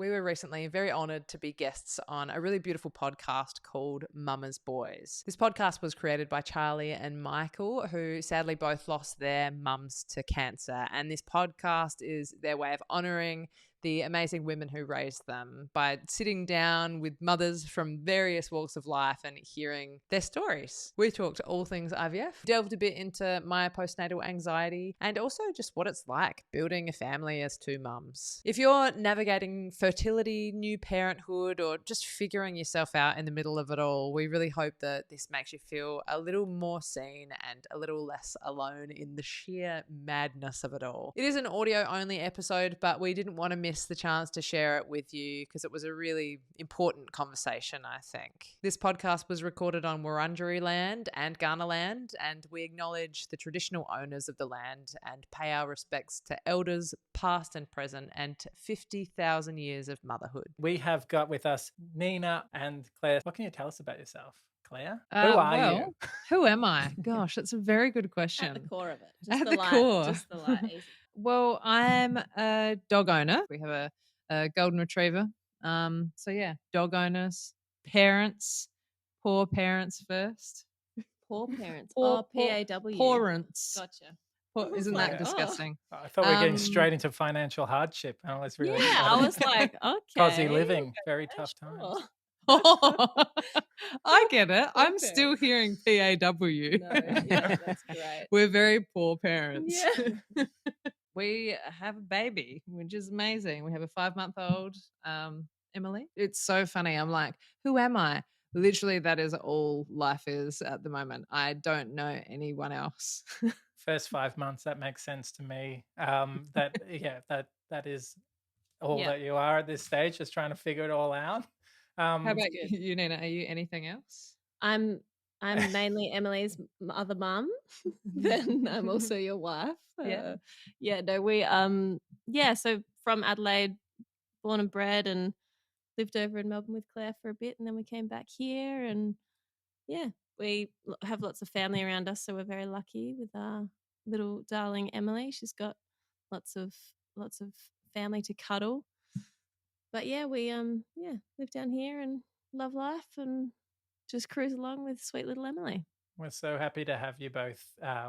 We were recently very honoured to be guests on a really beautiful podcast called Mumma's Boys. This podcast was created by Charlie and Michael, who sadly both lost their mums to cancer. And this podcast is their way of honouring the amazing women who raised them by sitting down with mothers from various walks of life and hearing their stories. We talked all things IVF, delved a bit into my postnatal anxiety, and also just what it's like building a family as two mums. If you're navigating fertility, new parenthood, or just figuring yourself out in the middle of it all, we really hope that this makes you feel a little more seen and a little less alone in the sheer madness of it all. It is an audio-only episode, but we didn't want to miss the chance to share it with you because it was a really important conversation, I think. This podcast was recorded on Wurundjeri land and Kaurna land, and we acknowledge the traditional owners of the land and pay our respects to elders past and present and to 50,000 years of motherhood. We have got with us Nina and Claire. What can you tell us about yourself, Claire? Who are you? Who am I? Gosh, that's a very good question. At the core of it. Just At the the light, core. Just the light. Easy. Well, I'm a dog owner. We have a golden retriever. So yeah, dog owners, parents, poor parents first. Poor parents. Poor- P-A-W. Parents. Gotcha. Isn't like, that disgusting? I thought we were getting straight into financial hardship. I was really Yeah, excited. I was like, okay. Cozy living, very tough times. Sure. I get it. I'm Okay. still hearing PAW. No, yeah, that's great. We're very poor parents. Yeah. We have a baby, which is amazing. We have a 5-month-old, Emily. It's so funny. I'm like, who am I? Literally, that is all life is at the moment. I don't know anyone else. First 5 months, that makes sense to me. That is all Yeah. that you are at this stage, just trying to figure it all out. How about you, Nina? Are you anything else? I'm mainly Emily's other mum. Then I'm also your wife. So from Adelaide, born and bred, and lived over in Melbourne with Claire for a bit, and then we came back here, and we have lots of family around us, so we're very lucky with our little darling Emily. She's got lots of family to cuddle. But yeah, we live down here and love life and just cruise along with sweet little Emily. We're so happy to have you both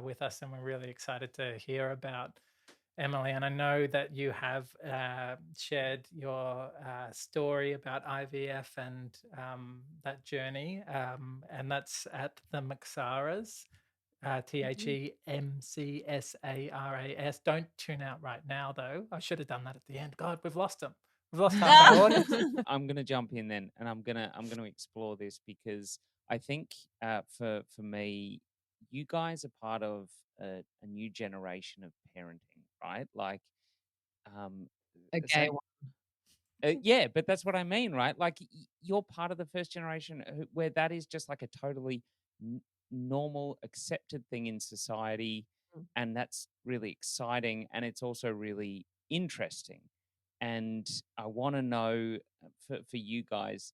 with us, and we're really excited to hear about Emily. And I know that you have shared your story about IVF and that journey, and that's at the Mcsaras, THEMCSARAS. Don't tune out right now, though. I should have done that at the end. God, we've lost them. We've lost half our audience. I'm going to jump in then, and I'm gonna explore this because I think for me, you guys are part of a new generation of parenting, right? Like, A gay one. yeah, but that's what I mean, right? Like, you're part of the first generation where that is just like a totally normal, accepted thing in society, and that's really exciting, and it's also really interesting. And I want to know for you guys,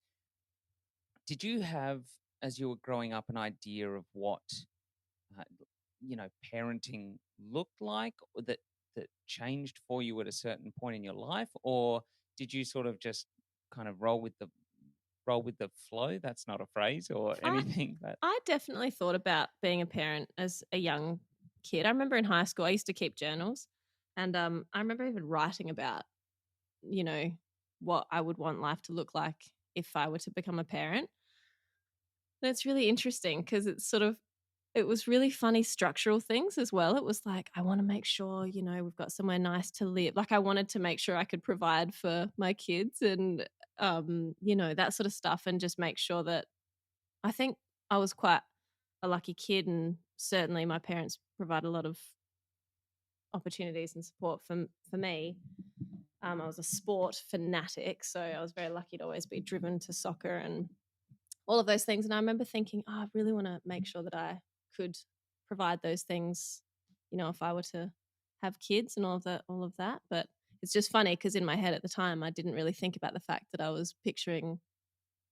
did you have, as you were growing up, an idea of what parenting looked like, or that changed for you at a certain point in your life, or did you sort of just kind of roll with the flow? That's not a phrase or anything. But I definitely thought about being a parent as a young kid. I remember in high school I used to keep journals, and I remember even writing about what I would want life to look like if I were to become a parent. And it's really interesting because it was really funny structural things as well. It was like, I want to make sure, we've got somewhere nice to live. Like, I wanted to make sure I could provide for my kids and, that sort of stuff, and just make sure that I think I was quite a lucky kid, and certainly my parents provide a lot of opportunities and support for me. I was a sport fanatic, so I was very lucky to always be driven to soccer and all of those things. And I remember thinking, I really want to make sure that I could provide those things, if I were to have kids and all of that. But it's just funny because in my head at the time, I didn't really think about the fact that I was picturing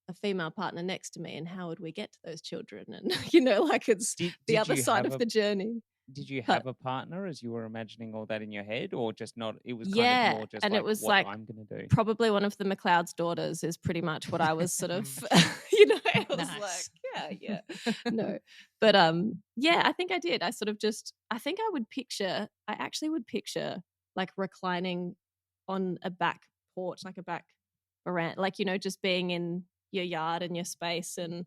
a female partner next to me and how would we get to those children, and like it's the other side of the journey. did you But have a partner as you were imagining all that in your head, or just not? It was kind of yeah, more just and like it was what like I'm going to do. probably one of the McLeod's daughters is pretty much what I was sort of, Mm. I was Nice. like, yeah, no. But yeah, I think I did. I sort of I think I actually would picture like reclining on a back porch, like a back veranda, like, just being in your yard and your space and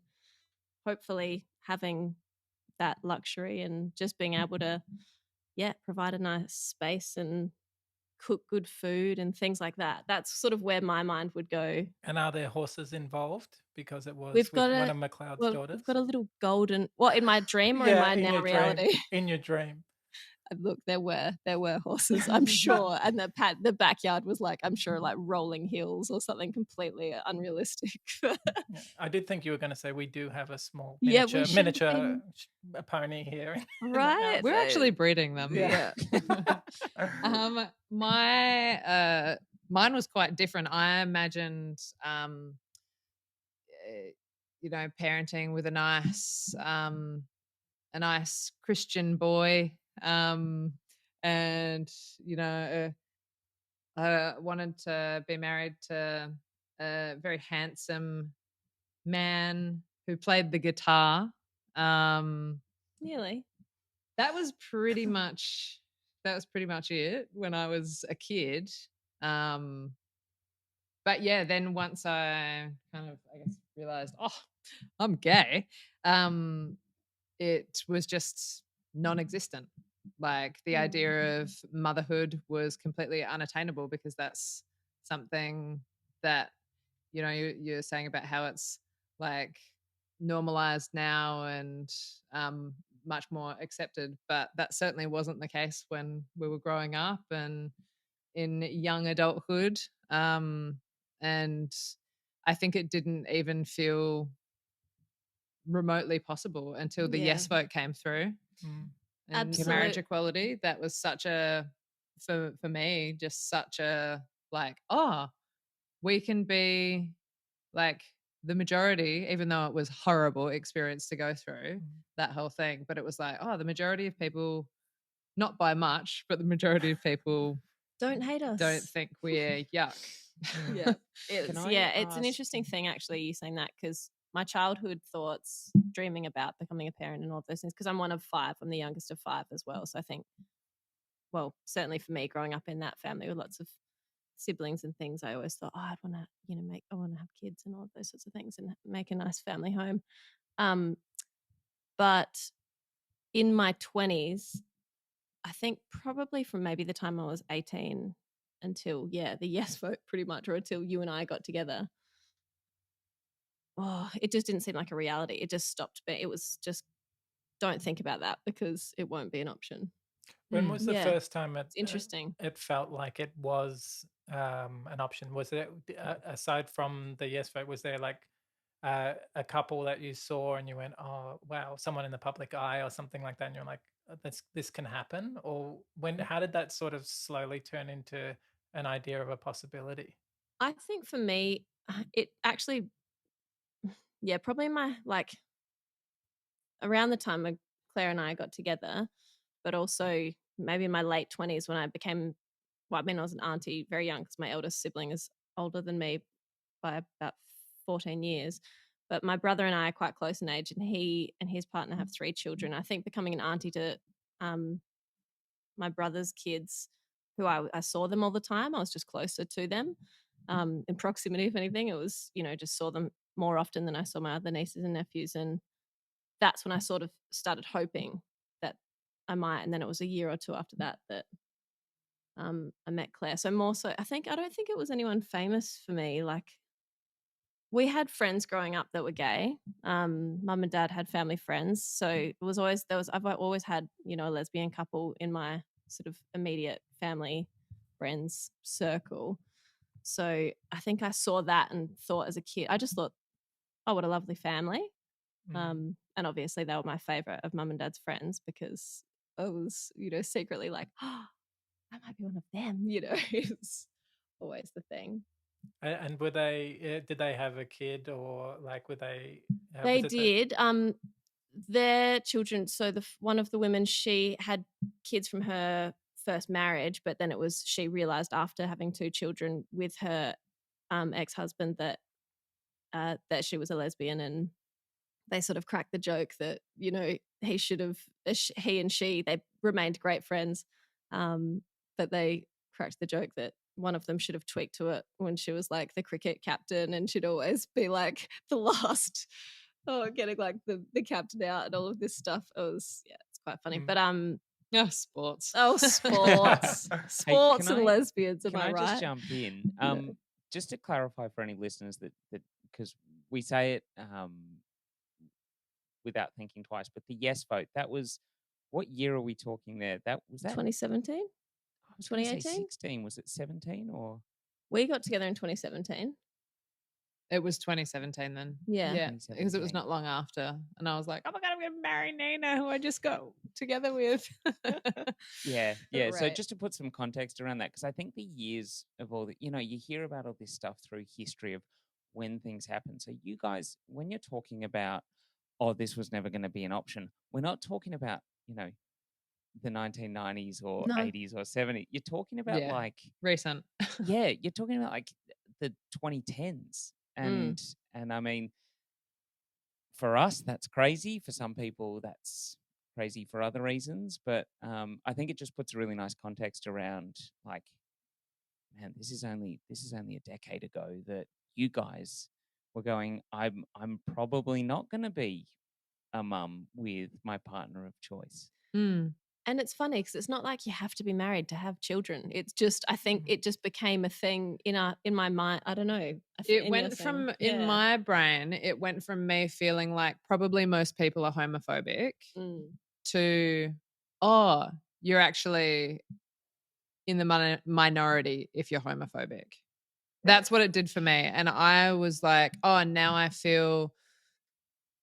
hopefully having that luxury and just being able to, provide a nice space and cook good food and things like that. That's sort of where my mind would go. And are there horses involved? Because it was We've with got one a of McLeod's we've got daughters. a little golden, what, in my dream or in Yeah, my in now your dream. reality? In your dream. Look, there were horses, I'm sure, and the backyard was like, I'm sure, like rolling hills or something completely unrealistic. Yeah, I did think you were going to say we do have a small Yeah, we miniature pony here in the right? house. We're actually breeding them. Yeah. Mine was quite different. I imagined, parenting with a nice Christian boy, and I wanted to be married to a very handsome man who played the guitar. Nearly. That was pretty much it when I was a kid. But yeah, then once I kind of, I guess, realized, oh, I'm gay, it was just non-existent. Like the idea of motherhood was completely unattainable because that's something that, you're saying about how it's like normalized now and much more accepted, but that certainly wasn't the case when we were growing up and in young adulthood. And I think it didn't even feel remotely possible until the Yeah. yes vote came through. Mm. And marriage equality, that was such a, for me, just such a, like, oh, we can be like the majority, even though it was horrible experience to go through that whole thing. But it was like, oh, the majority of people, not by much, but the majority of people Don't hate us. don't think we're yuck. Yeah. It's an ask- interesting thing actually, you saying that, because my childhood thoughts, dreaming about becoming a parent and all of those things, because I'm one of 5, I'm the youngest of 5 as well. So I think, well, certainly for me, growing up in that family with lots of siblings and things, I always thought, oh, I want to have kids and all of those sorts of things and make a nice family home. But in my 20s, I think probably from maybe the time I was 18 until, the yes vote pretty much, or until you and I got together, it just didn't seem like a reality. It just stopped being, it was just, don't think about that because it won't be an option. When was the first time It's interesting. it felt like it was an option? Was there, aside from the yes vote, was there like a couple that you saw and you went, oh wow, someone in the public eye or something like that, and you're like, this can happen? Or how did that sort of slowly turn into an idea of a possibility? I think for me, it actually, probably my, like, around the time Claire and I got together, but also maybe in my late 20s when I became, I was an auntie very young because my eldest sibling is older than me by about 14 years. But my brother and I are quite close in age, and he and his partner have 3 children. I think becoming an auntie to my brother's kids, who I saw them all the time, I was just closer to them in proximity, if anything. It was, just saw them more often than I saw my other nieces and nephews. And that's when I sort of started hoping that I might. And then it was a year or 2 after that I met Claire. So more so, I don't think it was anyone famous for me. Like, we had friends growing up that were gay. Mum and dad had family friends. So it was always, I've always had, a lesbian couple in my sort of immediate family friends circle. So I think I saw that and thought as a kid, I just thought, oh, what a lovely family. And obviously they were my favorite of mum and dad's friends because I was, secretly like, oh, I might be one of them, it's always the thing. And were they? Did they have a kid, or like were they? They did. their children, so one of the women, she had kids from her first marriage, but then she realized after having 2 children with her ex-husband that she was a lesbian, and they sort of cracked the joke that, you know, he and she, they remained great friends, but they cracked the joke that one of them should have tweaked to it when she was like the cricket captain, and she'd always be like the last, getting like the captain out and all of this stuff. It's quite funny. But Sports. Sports. Hey, Sports and lesbians, am Can I I right? just jump in? No. Just to clarify for any listeners that because we say it without thinking twice, but the yes vote, that was, what year are we talking there? That was that 2017? I was going to say 2018? 16. Was it 17 or? We got together in 2017. It was 2017 then. Yeah. Yeah. Because it was 2017. not long after. And I was like, oh my God, I'm going to marry Nina, who I just got together with. Yeah. So Right. just to put some context around that, because I think the years of all the, you know, you hear about all this stuff through history of when things happen. So you guys, when you're talking about, oh, this was never going to be an option, we're not talking about, you know, the 1990s or No. 80s or 70s. You're talking about Yeah. like, Recent. yeah, you're talking about like the 2010s. And I mean, for us, that's crazy. For some people, that's crazy for other reasons. But I think it just puts a really nice context around, like, man, this is only a decade ago that you guys were going, I'm probably not going to be a mum with my partner of choice. Mm. And it's funny because it's not like you have to be married to have children. It's just, I think it just became a thing in my mind. I don't know. It went from, in my brain, it went from me feeling like probably most people are homophobic to, oh, you're actually in the minority if you're homophobic. That's what it did for me. And I was like, oh, now I feel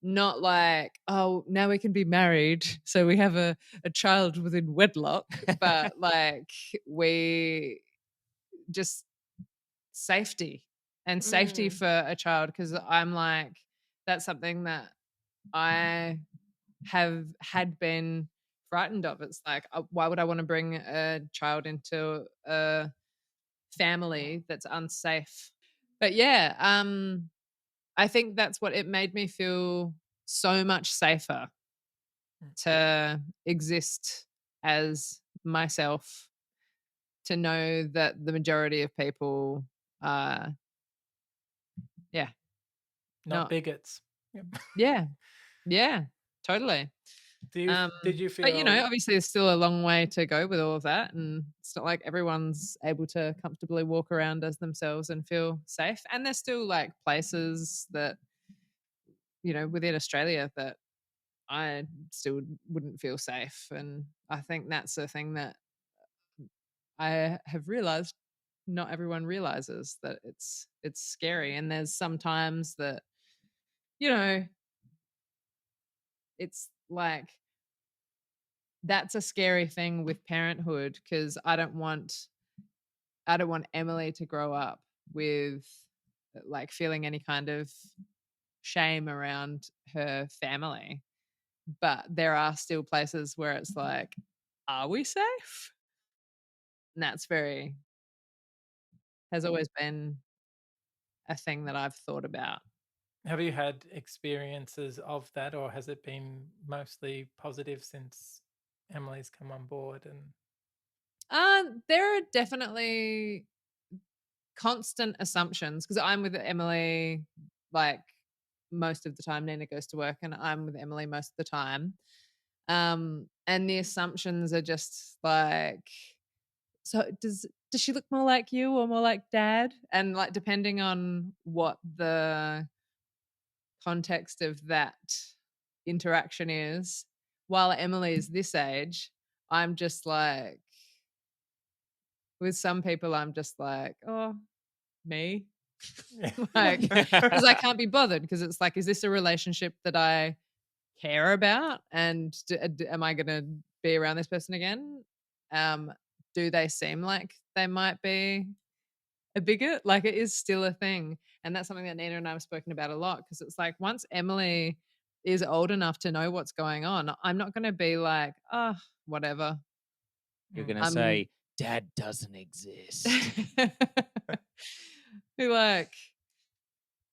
not like, oh, now we can be married, so we have a child within wedlock, but like we just safety for a child, because I'm like, that's something that I had been frightened of. It's like, why would I want to bring a child into a family that's unsafe? But yeah, I think that's what it made me feel so much safer to exist as myself, to know that the majority of people are, not bigots. Yeah, totally. Did you feel? But you know, obviously, there's still a long way to go with all of that, and it's not like everyone's able to comfortably walk around as themselves and feel safe. And there's still like places that, you know, within Australia that I still wouldn't feel safe. And I think that's the thing that I have realized not everyone realizes, that it's scary. And there's sometimes that, you know, it's like, that's a scary thing with parenthood, because I don't want Emily to grow up with like feeling any kind of shame around her family. But there are still places where it's like, are we safe? And that's has always been a thing that I've thought about. Have you had experiences of that, or has it been mostly positive since Emily's come on board? And there are definitely constant assumptions, because I'm with Emily like most of the time. Nina goes to work and I'm with Emily most of the time. And the assumptions are just like, so does she look more like you or more like dad? And like, depending on what the context of that interaction is, while Emily is this age, I'm just like, with some people, I'm just like, oh, me. Like, because I can't be bothered, because it's like, is this a relationship that I care about? And am I going to be around this person again? Do they seem like they might be a bigot? Like, it is still a thing. And that's something that Nina and I have spoken about a lot, because it's like, once Emily is old enough to know what's going on, I'm not going to be like, oh, whatever. You're going to I'm- say, Dad doesn't exist. Be like,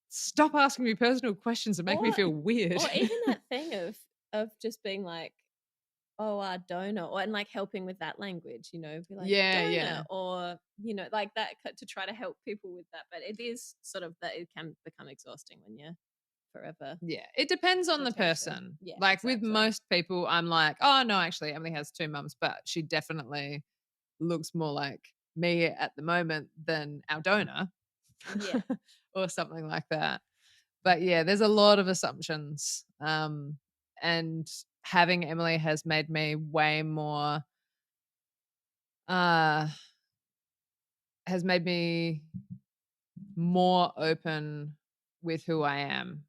stop asking me personal questions that make me Or- feel weird. Or even that thing of just being like, oh, our donor, or and like helping with that language, be like donor, yeah. or like that to try to help people with that. But it is sort of that it can become exhausting when you're forever. Yeah, it depends on the Attention. person. Yeah, like with exactly. most people, I'm like, oh no, actually, Emily has 2 mums, but she definitely looks more like me at the moment than our donor. Yeah. Or something like that. But yeah, there's a lot of assumptions. And having Emily has made me way more has made me more open with who I am.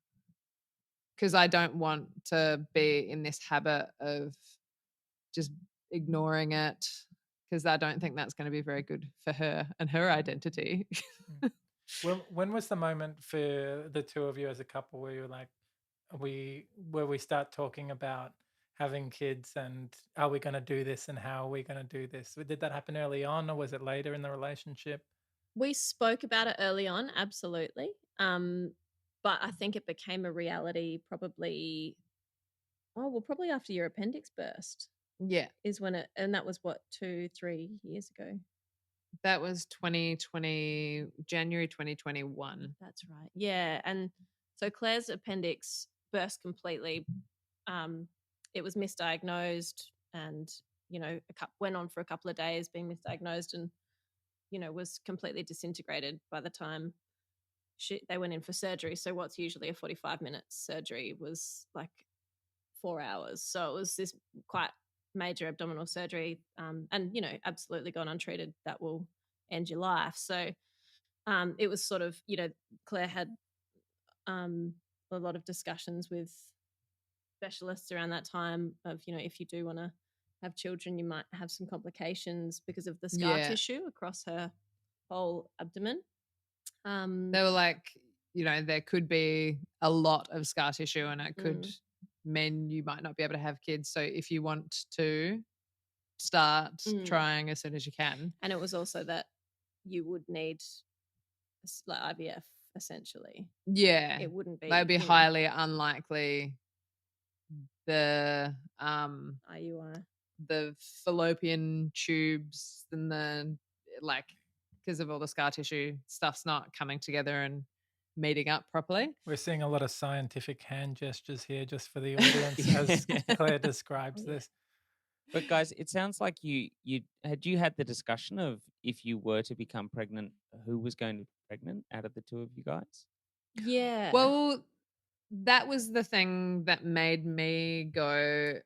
Because I don't want to be in this habit of just ignoring it, because I don't think that's going to be very good for her and her identity. When was the moment for the two of you as a couple where you're like, where we start talking about having kids and are we going to do this and how are we going to do this? Did that happen early on or was it later in the relationship? We spoke about it early on, absolutely. But I think it became a reality probably after your appendix burst Yeah, is when and that was what, 2-3 years ago. that was 2020, January 2021. That's right. Yeah. And so Claire's appendix burst completely. It was misdiagnosed and, went on for a couple of days being misdiagnosed and, was completely disintegrated by the time they went in for surgery. So what's usually a 45-minute surgery was like 4 hours. So it was this quite major abdominal surgery. And, absolutely gone untreated, that will end your life. So it was sort of, Claire had a lot of discussions with specialists around that time of, if you do want to have children, you might have some complications because of the scar tissue across her whole abdomen. They were like, there could be a lot of scar tissue and it could mean you might not be able to have kids. So if you want to start trying as soon as you can. And it was also that you would need like IVF essentially. Yeah. It wouldn't be. That would be highly unlikely. The IUI. The fallopian tubes and because of all the scar tissue, stuff's not coming together and meeting up properly. We're seeing a lot of scientific hand gestures here just for the audience as Claire describes this. But guys, it sounds like you had the discussion of if you were to become pregnant, who was going to be pregnant out of the two of you guys? Yeah. Well, that was the thing that made me go,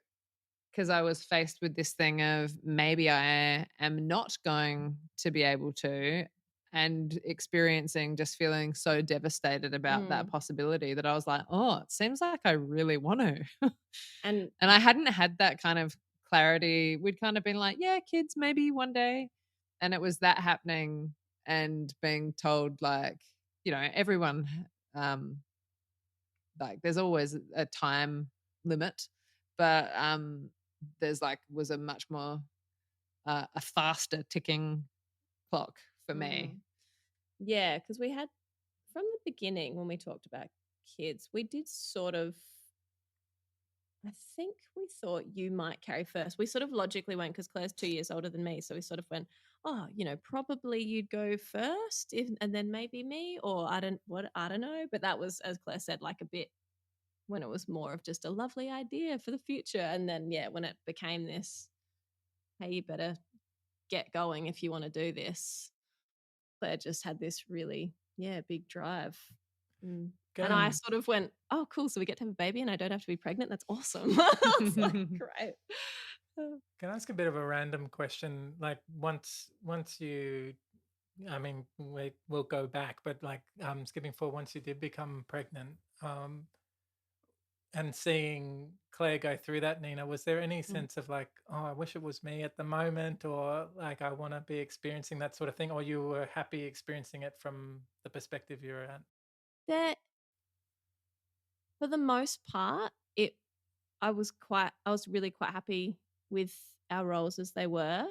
because I was faced with this thing of maybe I am not going to be able to, and experiencing just feeling so devastated about that possibility that I was like, oh, it seems like I really want to. And I hadn't had that kind of clarity. We'd kind of been like, yeah, kids, maybe one day. And it was that happening and being told like, everyone, like there's always a time limit, but there's was a much more a faster ticking clock for me. Yeah, because we had from the beginning when we talked about kids, we did sort of, I think we thought you might carry first. We sort of logically went, because Claire's 2 years older than me, so we sort of went, oh, probably you'd go first, and then maybe me, or I don't know. But that was, as Claire said, like a bit when it was more of just a lovely idea for the future, and then when it became this, hey, you better get going if you want to do this. Claire just had this really big drive. And I sort of went, oh, cool. So we get to have a baby and I don't have to be pregnant. That's awesome. It's like, great. Can I ask a bit of a random question? Like once you, I mean, we'll go back, but like skipping forward, once you did become pregnant, and seeing Claire go through that, Nina, was there any sense of like, oh, I wish it was me at the moment, or like I want to be experiencing that sort of thing, or you were happy experiencing it from the perspective you're at? For the most part, I was really quite happy with our roles as they were.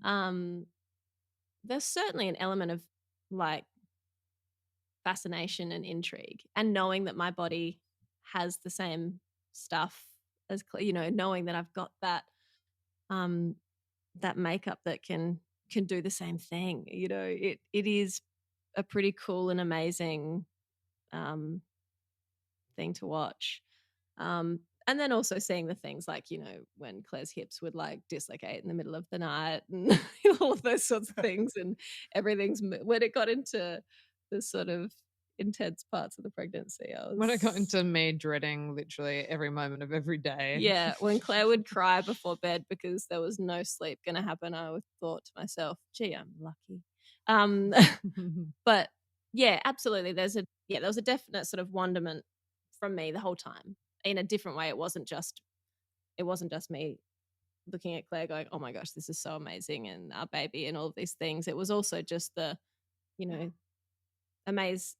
There's certainly an element of like fascination and intrigue, and knowing that my body has the same stuff as knowing that I've got that makeup that can do the same thing. It is a pretty cool and amazing thing to watch. And then also seeing the things like, when Claire's hips would like dislocate in the middle of the night and all of those sorts of things, and when it got into the sort of intense parts of the pregnancy, When it got into me dreading literally every moment of every day. Yeah, when Claire would cry before bed because there was no sleep going to happen, I would thought to myself, gee, I'm lucky. But yeah, absolutely. There was a definite sort of wonderment from me the whole time in a different way. It wasn't just me looking at Claire going, oh my gosh, this is so amazing, and our baby and all of these things. It was also just the,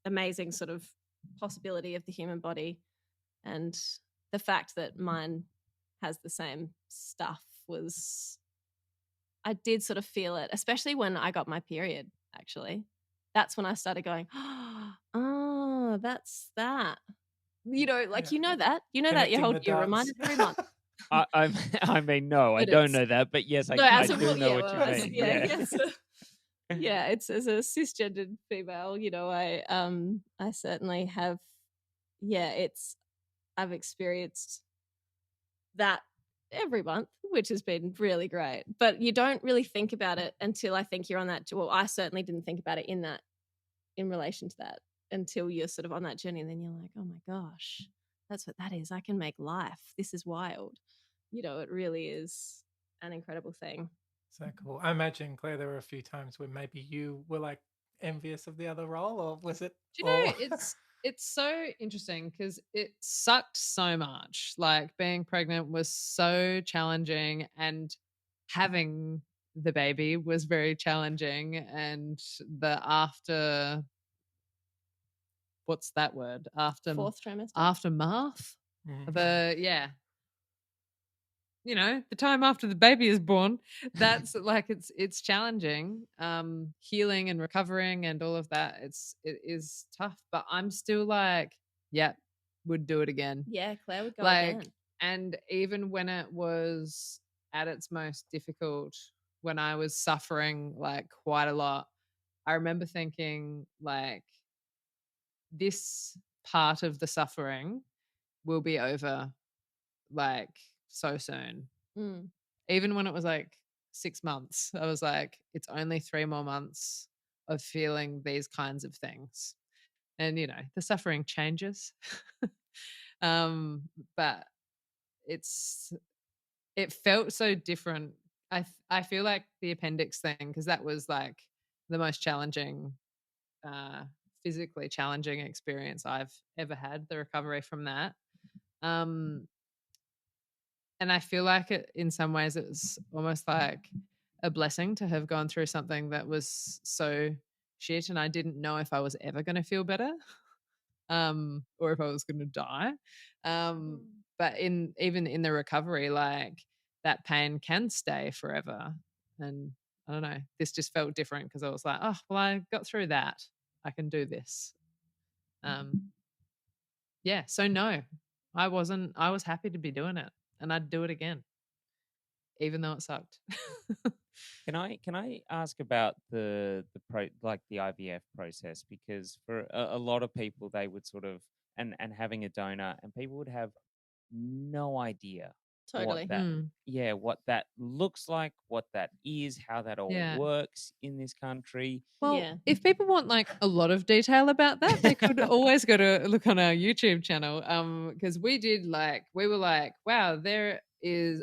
amazing sort of possibility of the human body, and the fact that mine has the same stuff I did sort of feel it, especially when I got my period, actually. That's when I started going, oh, that's that. That. You know that you're reminded every month. I mean, no, I But don't it's- know that, but yes, I as a do wo- know yeah, what well, you as- mean. yeah, Yeah. yes. Yeah, it's as a cisgendered female, I certainly have. Yeah, I've experienced that every month, which has been really great. But you don't really think about it until I think you're on that. Well, I certainly didn't think about it in relation to that until you're sort of on that journey, and then you're like, oh my gosh, that's what that is. I can make life. This is wild. It really is an incredible thing. So cool. I imagine, Claire, there were a few times where maybe you were like envious of the other role, or was it? Do you know, it's so interesting because it sucked so much. Like being pregnant was so challenging, and having the baby was very challenging, and the what's that word? Fourth trimester. Aftermath. Mhm. The time after the baby is born, that's like it's challenging. Healing and recovering and all of that, it is tough, but I'm still like, yeah, would do it again. Yeah, Claire would go Like, again. and even when it was at its most difficult, when I was suffering like quite a lot, I remember thinking like, this part of the suffering will be over like so soon. Even when it was like 6 months, I was like, it's only 3 more months of feeling these kinds of things. And, the suffering changes. But it felt so different. I feel like the appendix thing, because that was like the most challenging, physically challenging experience I've ever had, the recovery from that. And I feel like in some ways it was almost like a blessing to have gone through something that was so shit, and I didn't know if I was ever going to feel better, or if I was going to die. But even in the recovery, like that pain can stay forever. And I don't know, this just felt different because I was like, oh, well, I got through that. I can do this. Yeah. So no, I was happy to be doing it, and I'd do it again, even though it sucked. Can I ask about the IVF process, because for a lot of people they would sort of and having a donor, and people would have no idea Totally. what that looks like, what that is, how that all Yeah. works in this country. Well, Yeah. if people want like a lot of detail about that, they could always go to look on our YouTube channel. Because we were like, wow, there is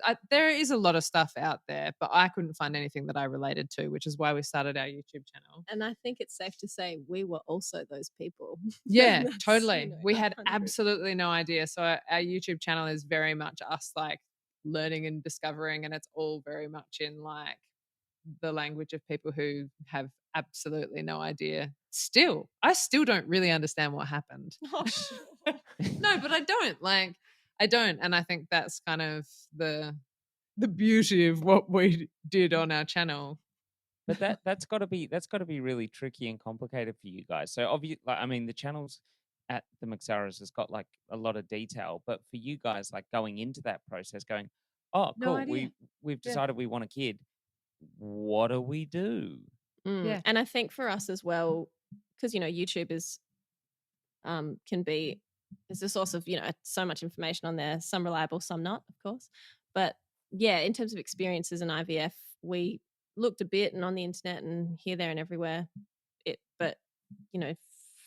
a lot of stuff out there, but I couldn't find anything that I related to, which is why we started our YouTube channel. And I think it's safe to say we were also those people. Yeah, That's, totally. We had 100%. absolutely no idea. So our YouTube channel is very much us like learning and discovering, and it's all very much in like the language of people who have absolutely no idea. I still don't really understand what happened. Oh, sure. No, but I don't. And I think that's kind of the beauty of what we did on our channel. But that's got to be really tricky and complicated for you guys. So obviously, like, I mean, the channels at the McSarras has got like a lot of detail, but for you guys, like going into that process, going, oh, No cool, idea. we've Yeah. decided we want a kid. What do we do? Yeah. And I think for us as well, because YouTube is can be is a source of so much information on there, some reliable, some not, of course. But yeah, in terms of experiences in IVF, we looked a bit and on the internet and here, there, and everywhere. But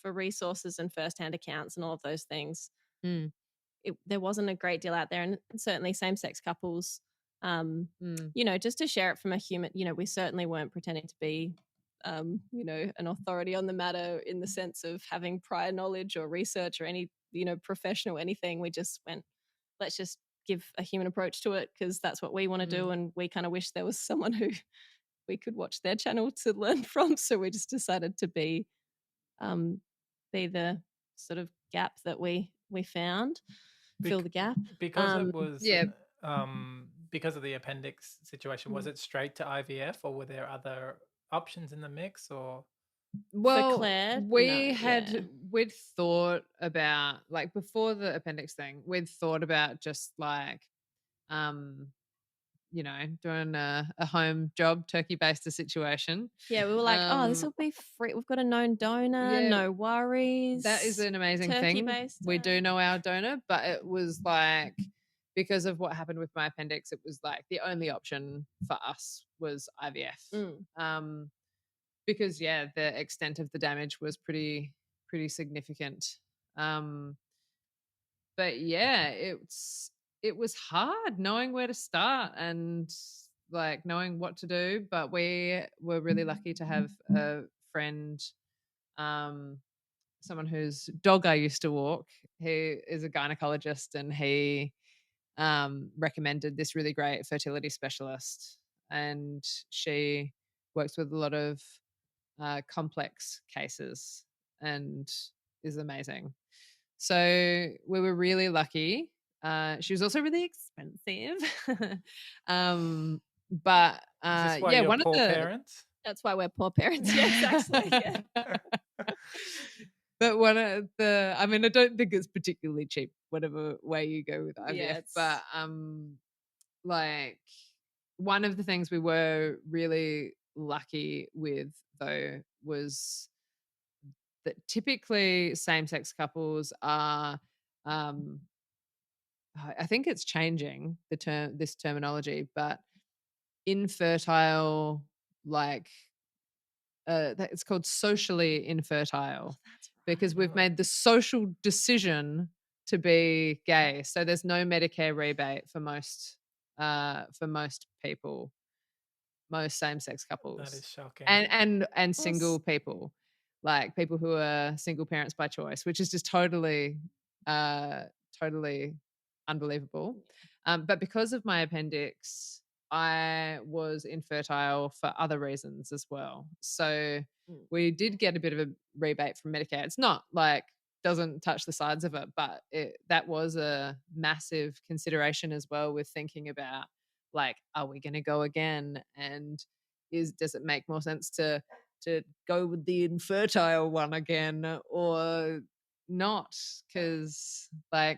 for resources and firsthand accounts and all of those things, there wasn't a great deal out there, and certainly same-sex couples. Just to share it from a human, we certainly weren't pretending to be an authority on the matter in the sense of having prior knowledge or research or any, professional anything. We just went, let's just give a human approach to it because that's what we want to do. And we kind of wish there was someone who we could watch their channel to learn from. So we just decided to be the sort of gap that we found, fill the gap. Because it was Yeah. because of the appendix situation. Was it straight to IVF, or were there other options in the mix? Or Well, Claire, we'd thought about, like, before the appendix thing, we'd thought about just like doing a home job, turkey baster situation. Yeah, we were like, this will be free. We've got a known donor, no worries. That is an amazing turkey thing. baster. We do know our donor, but it was like, because of what happened with my appendix, it was like the only option for us was IVF. Because the extent of the damage was pretty significant. But yeah, it was hard knowing where to start and like knowing what to do. But we were really lucky to have a friend, someone whose dog I used to walk. He is a gynecologist, and he recommended this really great fertility specialist, and she works with a lot of complex cases and is amazing. So we were really lucky. She was also really expensive. But is this why you're one poor of the parents? That's why we're poor parents. Yeah, exactly. Yeah. But one of the, I mean, I don't think it's particularly cheap, whatever way you go with IVF. But like, one of the things we were really lucky with, though, was that typically same-sex couples are, I think it's changing this terminology, but infertile, like it's called socially infertile, because we've made the social decision to be gay. So there's no Medicare rebate for most people, most same-sex couples. That is shocking. And single people, like people who are single parents by choice, which is just totally unbelievable. But because of my appendix, I was infertile for other reasons as well. So we did get a bit of a rebate from Medicare. It's not like, doesn't touch the sides of it, but that was a massive consideration as well, with thinking about, like, are we going to go again? And does it make more sense to go with the infertile one again or not? Because for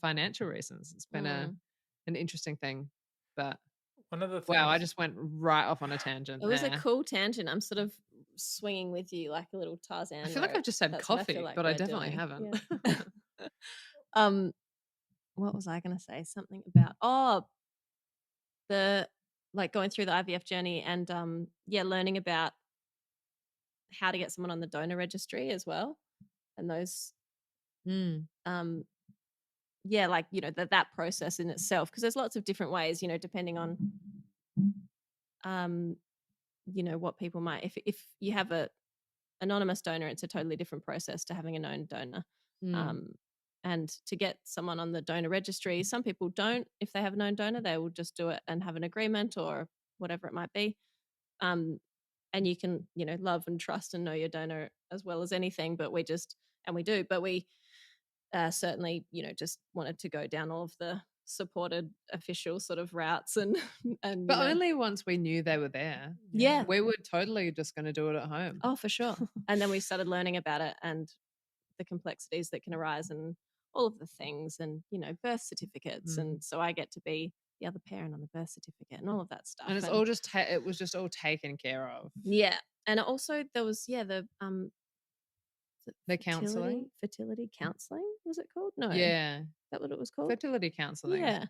financial reasons, it's been an interesting thing. But one of the things, wow, I just went right off on a tangent. It was a cool tangent. I'm sort of swinging with you like a little Tarzan. I feel like I've just had coffee, but I definitely haven't. Yeah. What was I going to say? Something about going through the IVF journey and learning about how to get someone on the donor registry as well, and those that process in itself, because there's lots of different ways, depending on what people might, if you have a anonymous donor, it's a totally different process to having a known donor. And to get someone on the donor registry, some people don't. If they have a known donor, they will just do it and have an agreement or whatever it might be. and you can, love and trust and know your donor as well as anything. But we do, but we certainly, just wanted to go down all of the supported official sort of routes and But only once we knew they were there. Yeah. We were totally just going to do it at home. Oh, for sure. And then we started learning about it and the complexities that can arise and all of the things and, birth certificates. And so I get to be the other parent on the birth certificate and all of that stuff. And it's all just, it was just all taken care of. Yeah. And also there was, the counselling. Fertility counselling, was it called? No. Yeah. Is that what it was called? Fertility counselling. Yeah.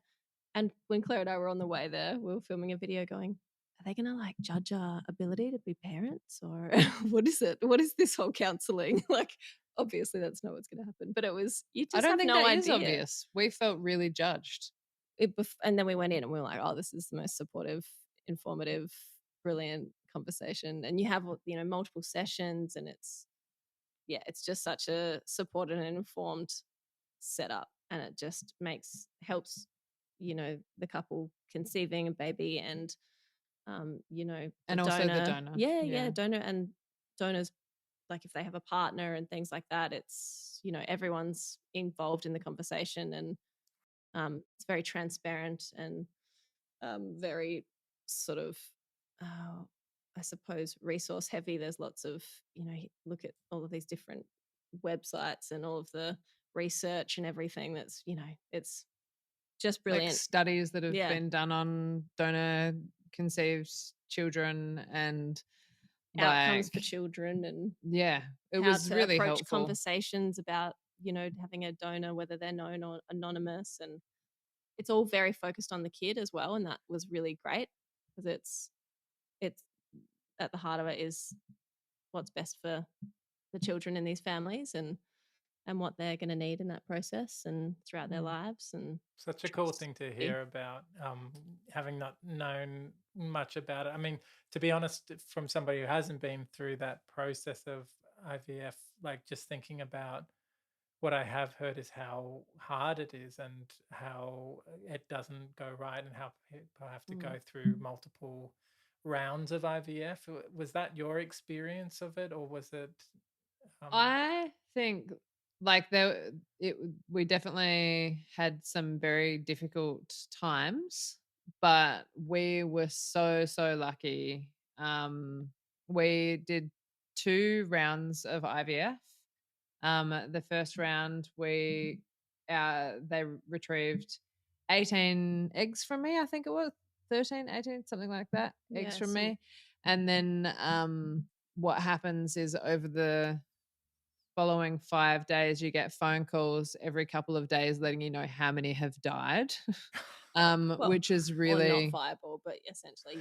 And when Claire and I were on the way there, we were filming a video going, are they going to judge our ability to be parents, or what is it? What is this whole counselling? Obviously that's not what's going to happen, but it was, you just I don't have think no that idea. is obvious. We felt really judged. And then we went in and we were like, oh, this is the most supportive, informative, brilliant conversation. And you have, multiple sessions, and it's just such a supported and informed setup, and it just helps the couple conceiving a baby and and also the donor. Donor and donors, if they have a partner and things like that, it's everyone's involved in the conversation, and it's very transparent and very sort of I suppose resource heavy. There's lots of look at all of these different websites and all of the research and everything that's it's just brilliant. Studies that have been done on donor conceived children and outcomes for children, and it was really approach helpful. Conversations about having a donor, whether they're known or anonymous, and it's all very focused on the kid as well, and that was really great because it's at the heart of it is what's best for the children in these families and what they're going to need in that process and throughout their lives. And such a cool thing to hear about, having not known much about it. I mean, to be honest, from somebody who hasn't been through that process of IVF, just thinking about what I have heard is how hard it is and how it doesn't go right and how people have to go through multiple rounds of IVF. Was that your experience of it, or was it? I think we definitely had some very difficult times, but we were so lucky. We did 2 rounds of IVF. The first round they retrieved 18 eggs from me. I think it was 13, 18, something like that, eggs from me. And then what happens is over the following 5 days, you get phone calls every couple of days letting you know how many have died, which is really not viable, but essentially,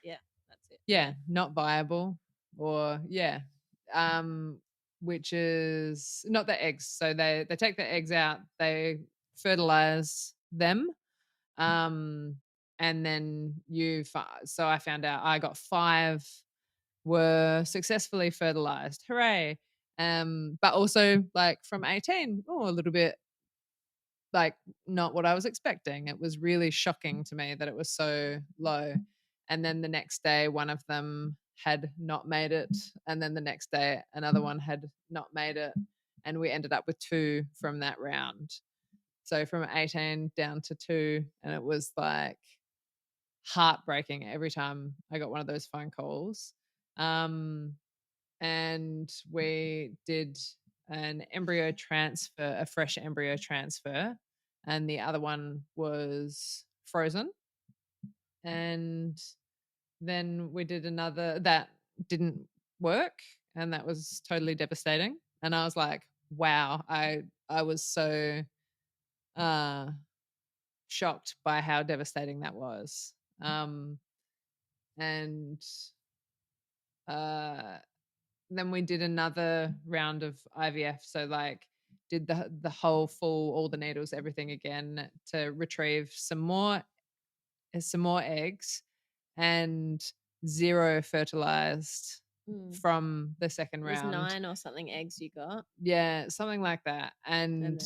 that's it. Yeah, not viable, or which is not the eggs. So they take the eggs out, they fertilize them, and then so I found out I got 5 were successfully fertilized. Hooray! But also from 18, a little bit not what I was expecting. It was really shocking to me that it was so low. And then the next day, one of them had not made it. And then the next day, another one had not made it. And we ended up with 2 from that round. So from 18 down to 2. And it was heartbreaking every time I got one of those phone calls. And we did an embryo transfer, a fresh embryo transfer, and the other one was frozen. And then we did another that didn't work, and that was totally devastating. And I was like, wow, I was so shocked by how devastating that was. Then we did another round of IVF. So did the whole full, all the needles, everything again to retrieve some more eggs, and 0 fertilized from the second round. It was 9 or something eggs you got. Yeah, something like that. And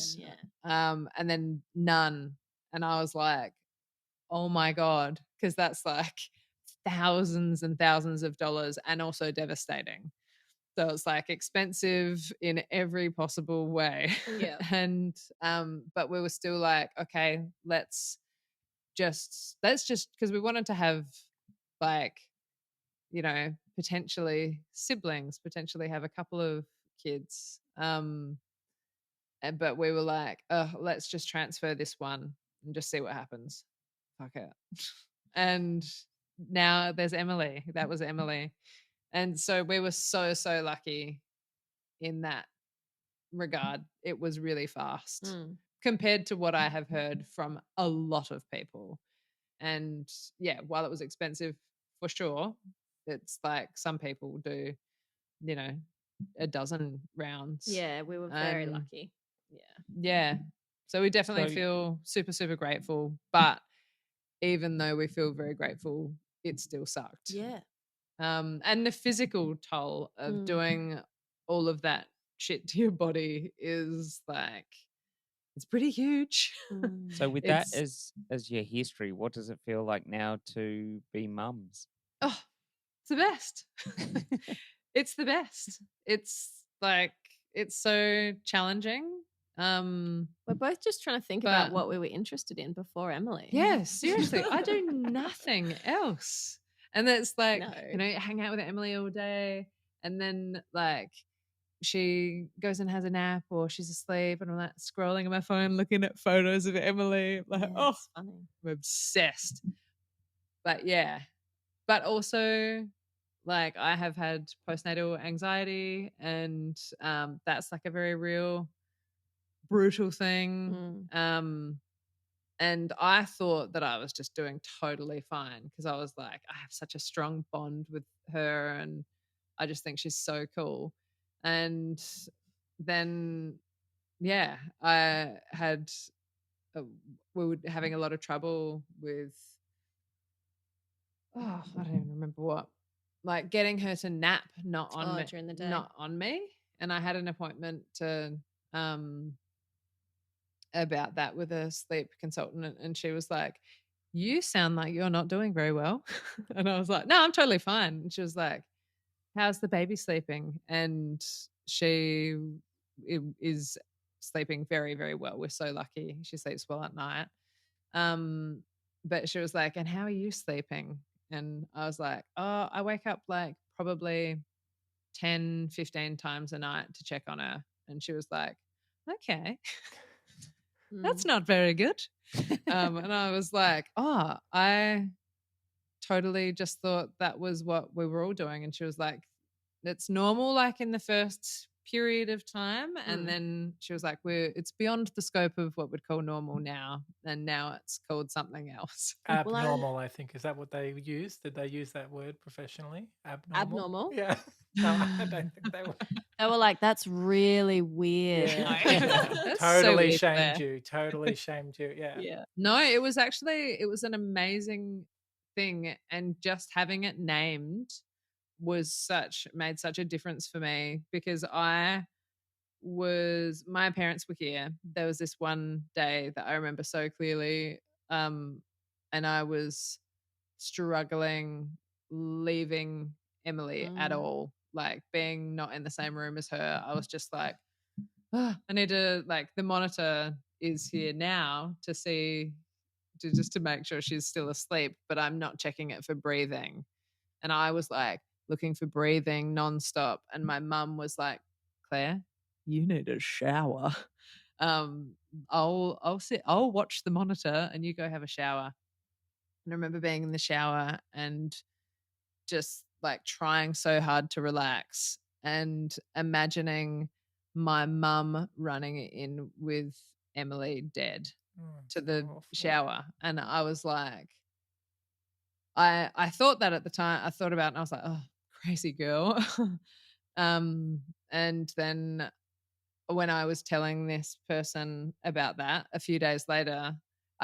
then none. And I was like, oh my God, because that's thousands and thousands of dollars and also devastating. So it's like expensive in every possible way. Yeah. And but we were still like, okay, let's just because we wanted to have like, you know, potentially siblings, potentially have a couple of kids. But we were like, oh, let's just transfer this one and just see what happens. Fuck it. And now there's Emily. That was Emily. And so we were so lucky in that regard. It was really fast compared to what I have heard from a lot of people. And yeah, while it was expensive for sure, it's like some people do, you know, a dozen rounds. Yeah, we were very And lucky. Yeah. yeah. So we definitely So- feel super grateful. But even though we feel very grateful, it still sucked. Yeah. And the physical toll of doing all of that shit to your body is like, it's pretty huge. So with that It's- as your history, what does it feel like now to be mums? Oh, it's the best. It's the best. It's like, it's so challenging. We're both just trying to think about But- what we were interested in before Emily. Yeah, seriously. I do nothing else. And it's like, No. you know, hang out with Emily all day. And then like she goes and has a nap or she's asleep and I'm like scrolling on my phone looking at photos of Emily. Like, Yeah, oh, it's funny. I'm obsessed. But yeah. But also like I have had postnatal anxiety and that's like a very real brutal thing. And I thought that I was just doing totally fine because I was like, I have such a strong bond with her and I just think she's so cool. And then, yeah, we were having a lot of trouble with, I don't even remember what, like getting her to nap, not on me, During the day. not on me. And I had an appointment to, about that with a sleep consultant and she was like, you sound like you're not doing very well. And I was like, no, I'm totally fine. And she was like, how's the baby sleeping? And she is sleeping very well. We're so lucky. She sleeps well at night. But she was like, and how are you sleeping? And I was like, oh, I wake up like probably 10, 15 times a night to check on her. And she was like, okay. That's not very good. And I was like, oh, I totally just thought that was what we were all doing. And she was like, it's normal, like in the first period of time. And then she was like, it's beyond the scope of what we'd call normal now. And now it's called something else. Abnormal, I think. Is that what they use? Did they use that word professionally? Abnormal? Yeah. No, I don't think they were. They were like, that's really weird. Yeah. That's so Totally weird, shamed Claire. you. Totally shamed you. Yeah. Yeah. No, it was an amazing thing. And just having it named made such a difference for me because my parents were here. There was this one day that I remember so clearly. And I was struggling leaving Emily at all, like being not in the same room as her. I was just like, oh, I need to, like, the monitor is here now to make sure she's still asleep, but I'm not checking it for breathing. And I was like looking for breathing nonstop. And my mum was like, Claire, you need a shower. I'll watch the monitor and you go have a shower. And I remember being in the shower and just like trying so hard to relax and imagining my mum running in with Emily dead to the awful. shower. And I was like, I thought that at the time. I thought about it and I was like, oh, crazy girl. And then when I was telling this person about that a few days later,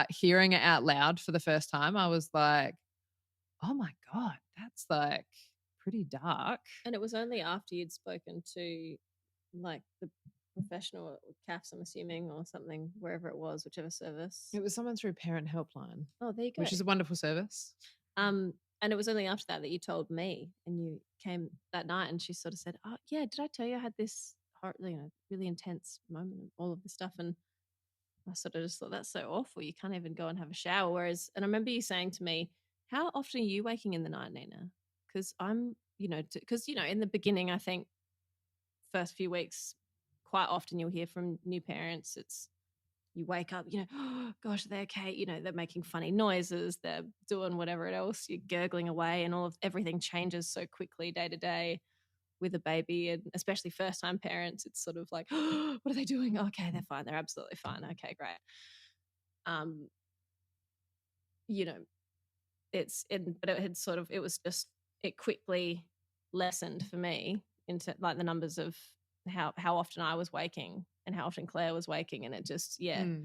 hearing it out loud for the first time, I was like, oh my God, that's like pretty dark. And it was only after you'd spoken to like the professional CAFs, I'm assuming, or something, wherever it was, whichever service. It was someone through Parent Helpline, Oh, there you go. which is a wonderful service. And it was only after that you told me, and you came that night, and she sort of said, "Oh yeah, did I tell you I had this really intense moment and all of this stuff?" And I sort of just thought, that's so awful. You can't even go and have a shower. Whereas, and I remember you saying to me, "How often are you waking in the night, Nina?" Because I'm, because in the beginning, I think first few weeks, quite often you'll hear from new parents, it's you wake up, oh gosh, they're okay, they're making funny noises, they're doing whatever else, you're gurgling away, and everything changes so quickly day to day with a baby, and especially first time parents, it's sort of like, oh, what are they doing? Okay, they're fine, they're absolutely fine. Okay, great. You know, but it quickly lessened for me into like the numbers of how often I was waking and how often Claire was waking, and it just it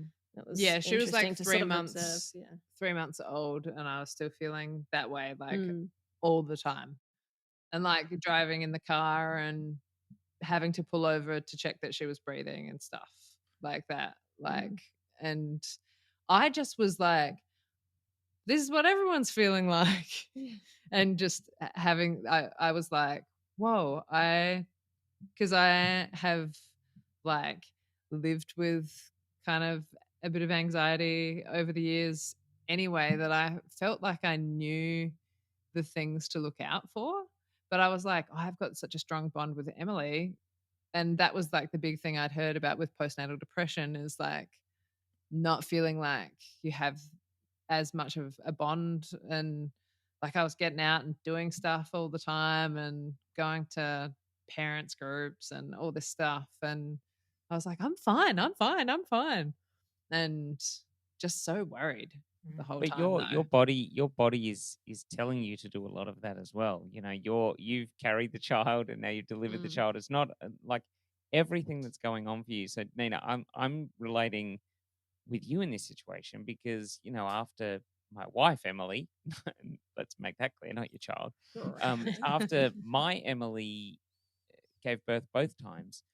was Yeah, she was interesting like to 3 sort of months, observe. 3 months old, and I was still feeling that way, like all the time, and like driving in the car and having to pull over to check that she was breathing and stuff like that, and I just was like, this is what everyone's feeling like. And just having, I was like, whoa, because I have like lived with kind of a bit of anxiety over the years anyway, that I felt like I knew the things to look out for. But I was like, oh, I've got such a strong bond with Emily. And that was like the big thing I'd heard about with postnatal depression, is like not feeling like you have as much of a bond. And like I was getting out and doing stuff all the time and going to parents groups and all this stuff, and I was like, I'm fine, and just so worried the whole But time your though. body is telling you to do a lot of that as well. You've carried the child and now you've delivered the child. It's not like everything that's going on for you. So Nina, I'm relating with you in this situation because after my wife Emily, and let's make that clear, not your child. After my Emily gave birth both times,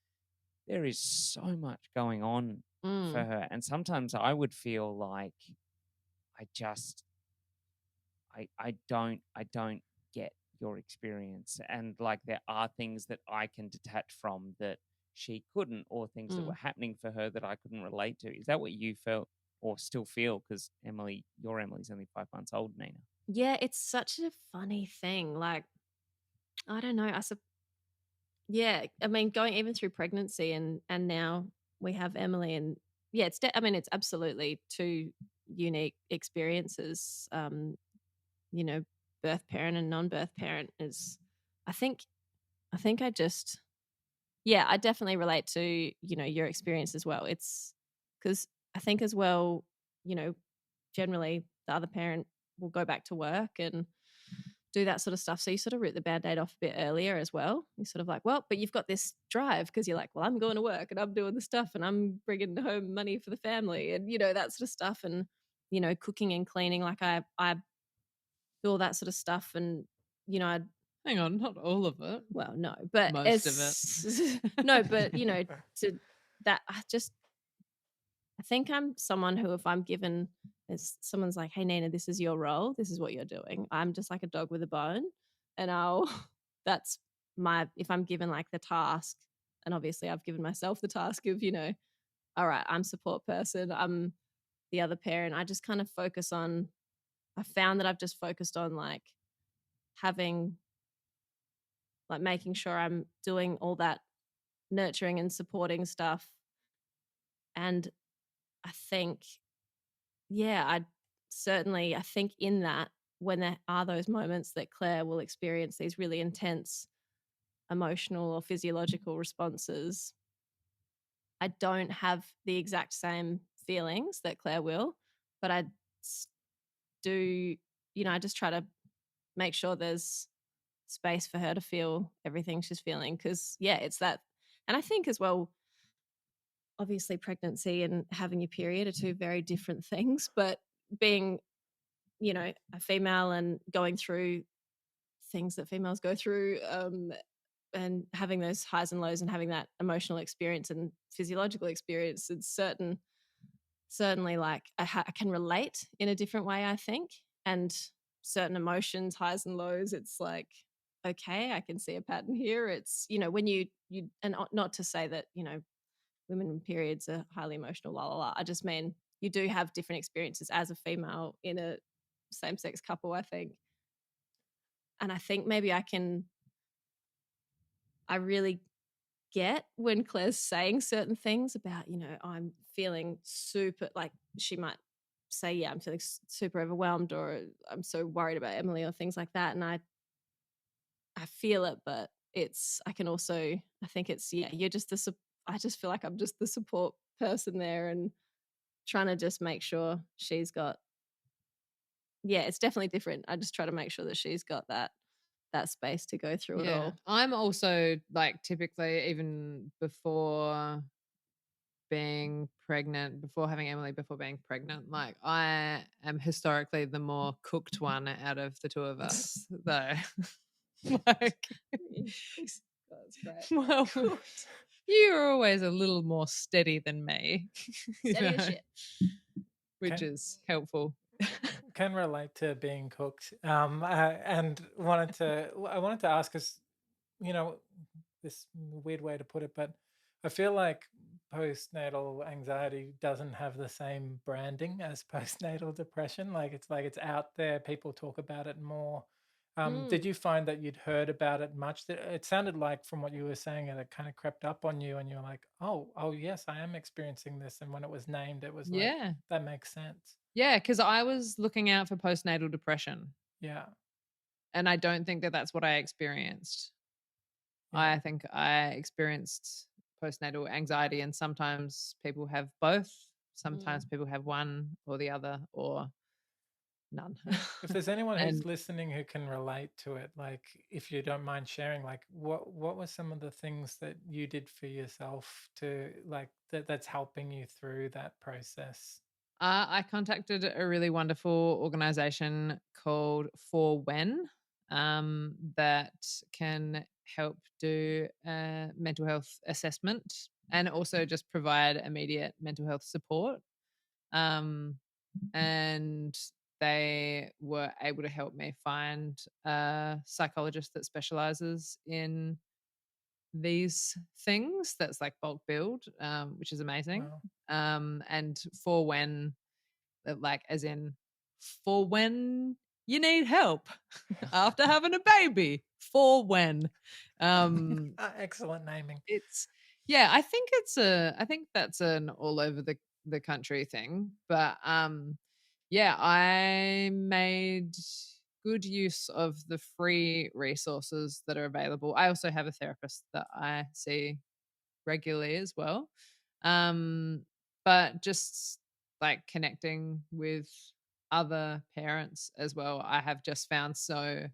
there is so much going on for her, and sometimes I would feel like I just I don't get your experience, and like there are things that I can detach from that she couldn't, or things that were happening for her that I couldn't relate to. Is that what you felt or still feel? Because your Emily's only 5 months old, Nina. Yeah, it's such a funny thing. Like, I don't know. Yeah, I mean, going even through pregnancy and now we have Emily, and yeah, it's absolutely two unique experiences. You know, birth parent and non-birth parent is, I think, I just, yeah, I definitely relate to your experience as well. It's because I think as well, generally the other parent will go back to work and do that sort of stuff. So you sort of rip the Band-Aid off a bit earlier as well. You're sort of like, well, but you've got this drive because you're like, well, I'm going to work and I'm doing the stuff and I'm bringing home money for the family and, that sort of stuff. And, cooking and cleaning, like I do all that sort of stuff. And, I'd, Hang on, not all of it. well, no, but Most of it. no, but, to that, I think I'm someone who, if I'm given, as someone's like, hey, Nina, this is your role, this is what you're doing, I'm just like a dog with a bone. And that's if I'm given like the task, and obviously I've given myself the task of, all right, I'm support person, I'm the other parent. I just kind of I found that I've just focused on like making sure I'm doing all that nurturing and supporting stuff. And I think, yeah, I think in that, when there are those moments that Claire will experience these really intense emotional or physiological responses, I don't have the exact same feelings that Claire will, but I do, I just try to make sure there's space for her to feel everything she's feeling. Because, yeah, it's that. And I think as well, obviously pregnancy and having your period are two very different things, but being a female and going through things that females go through, and having those highs and lows and having that emotional experience and physiological experience, it's certainly like I can relate in a different way, I think. And certain emotions, highs and lows, it's like, okay, I can see a pattern here. It's, when you and not to say that, women in periods are highly emotional, la la la. I just mean you do have different experiences as a female in a same-sex couple, I think. And I think maybe I really get when Claire's saying certain things about, I'm feeling super, like she might say, yeah, I'm feeling super overwhelmed, or I'm so worried about Emily, or things like that. And I feel it, but I can also, I think it's, yeah, you're just I just feel like I'm just the support person there, and trying to just make sure she's got, yeah, it's definitely different. I just try to make sure that she's got that space to go through it all. I'm also like typically even before being pregnant, before having Emily, before being pregnant, like I am historically the more cooked one out of the two of us, though. Like, That's great. well, you're always a little more steady than me, Steady as shit. which is helpful. Can relate to being cooked. And I wanted to ask, because this weird way to put it, but I feel like postnatal anxiety doesn't have the same branding as postnatal depression. Like it's out there, people talk about it more. Did you find that you'd heard about it much? It sounded like from what you were saying, that it kind of crept up on you, and you're like, oh yes, I am experiencing this. And when it was named, it was like, Yeah. that makes sense. Yeah, because I was looking out for postnatal depression, Yeah. and I don't think that that's what I experienced. Yeah. I think I experienced postnatal anxiety, and sometimes people have both. Sometimes people have one or the other, or none. If there's anyone who's And listening who can relate to it, like if you don't mind sharing, like what were some of the things that you did for yourself to like that's helping you through that process? I contacted a really wonderful organization called For When, that can help do a mental health assessment and also just provide immediate mental health support. And they were able to help me find a psychologist that specializes in these things, that's like bulk billed, which is amazing. Wow. And For When, like as in for when you need help after having a baby, For When. Excellent naming. It's yeah, I think that's an all over the country thing, but yeah, I made good use of the free resources that are available. I also have a therapist that I see regularly as well. But just like connecting with other parents as well, I have just found so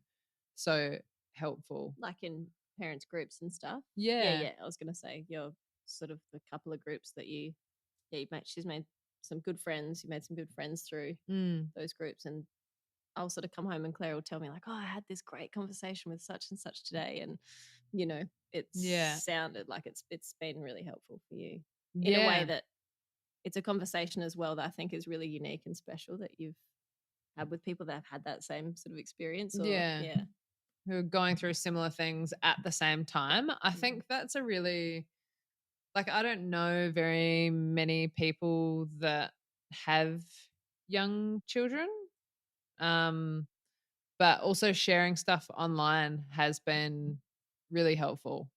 helpful. Like in parents groups and stuff. Yeah. I was gonna say you're sort of the couple of groups that she's made some good friends. You made some good friends through those groups, and I'll sort of come home and Claire will tell me like, oh, I had this great conversation with such and such today, and it's sounded like it's been really helpful for you in a way that it's a conversation as well that I think is really unique and special that you've had with people that have had that same sort of experience. Who are going through similar things at the same time. I think that's a really, like, I don't know very many people that have young children. But also sharing stuff online has been really helpful.